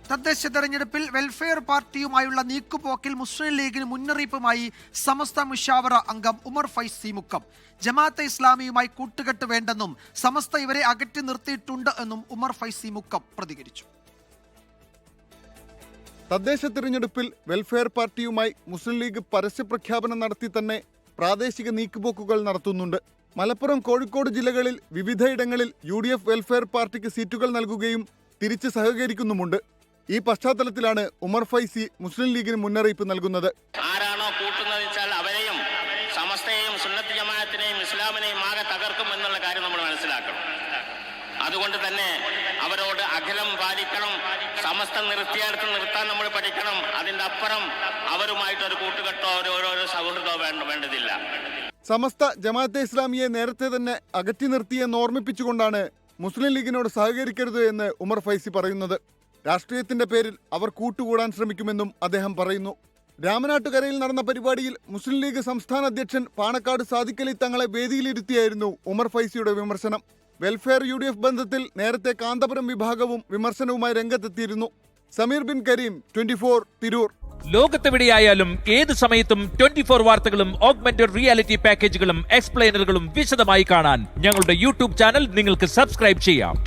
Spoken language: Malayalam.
തദ്ദേശ തെരഞ്ഞെടുപ്പിൽ വെൽഫെയർ പാർട്ടിയുമായുള്ള നീക്കുപോക്കിൽ മുസ്ലിം ലീഗിന് മുന്നറിയിപ്പുമായി സമസ്ത മുഷാവറ അംഗം ഉമർ ഫൈസി മുക്കം. ജമാഅത്തെ ഇസ്ലാമിയുമായി കൂട്ടുകെട്ട് വേണ്ടെന്നും സമസ്ത ഇവരെ അകറ്റി നിർത്തിയിട്ടുണ്ട് എന്നും ഉമർ ഫൈസി മുക്കം പ്രതികരിച്ചു. തദ്ദേശ തിരഞ്ഞെടുപ്പിൽ വെൽഫെയർ പാർട്ടിയുമായി മുസ്ലിം ലീഗ് പരസ്യപ്രഖ്യാപനം നടത്തി തന്നെ പ്രാദേശിക നീക്കുപോക്കുകൾ നടത്തുന്നുണ്ട്. മലപ്പുറം, കോഴിക്കോട് ജില്ലകളിൽ വിവിധയിടങ്ങളിൽ UDF വെൽഫെയർ പാർട്ടിക്ക് സീറ്റുകൾ നൽകുകയും തിരിച്ച് സഹകരിക്കുന്നുമുണ്ട്. ഈ പശ്ചാത്തലത്തിലാണ് ഉമർ ഫൈസി മുസ്ലിം ലീഗിന് മുന്നറിയിപ്പ് നൽകുന്നത്. ആരാണോ കൂട്ടുന്നത് വെച്ചാൽ അവരെയും സമസ്തയെയും സുന്നത്ത് ജമാഅത്തിനെയും ഇസ്ലാമിനെയും ആകെ തകർക്കും എന്നുള്ള കാര്യം നമ്മൾ മനസ്സിലാക്കണം. അതുകൊണ്ട് തന്നെ അവരോട് അഖിലം പാലിക്കണം. സമസ്ത നിർത്താൻ നമ്മൾ പഠിക്കണം. അതിന്റെ അപ്പുറം അവരുമായിട്ടൊരു കൂട്ടുകെട്ടോ ഓരോരോ സൗഹൃദമോ വേണ്ടതില്ല. സമസ്ത ജമാഅത്തെ ഇസ്ലാമിയെ നേരത്തെ തന്നെ അകറ്റി നിർത്തിയെന്ന് ഓർമ്മിപ്പിച്ചുകൊണ്ടാണ് മുസ്ലിം ലീഗിനോട് സഹകരിക്കരുത് എന്ന് ഉമർ ഫൈസി പറയുന്നത്. രാഷ്ട്രീയത്തിന്റെ പേരിൽ അവർ കൂട്ടുകൂടാൻ ശ്രമിക്കുമെന്നും അദ്ദേഹം പറയുന്നു. രാമനാട്ടുകരയിൽ നടന്ന പരിപാടിയിൽ മുസ്ലിം ലീഗ് സംസ്ഥാന അധ്യക്ഷൻ പാണക്കാട് സാദിഖലി തങ്ങളെ വേദിയിലിരുത്തിയായിരുന്നു ഉമർ ഫൈസിയുടെ വിമർശനം. വെൽഫെയർ UDF ബന്ധത്തിൽ നേരത്തെ കാന്തപുരം വിഭാഗവും വിമർശനവുമായി രംഗത്തെത്തിയിരുന്നു. സമീർ ബിൻ കരീം, 24 തിരൂർ. ലോകത്തെവിടെയായാലും ഏത് സമയത്തും 24 വാർത്തകളും ഓഗ്മെന്റഡ് റിയാലിറ്റി പാക്കേജുകളും എക്സ്പ്ലെയിനറുകളും വിശദമായി കാണാൻ ഞങ്ങളുടെ YouTube ചാനൽ നിങ്ങൾക്ക് സബ്സ്ക്രൈബ് ചെയ്യാം.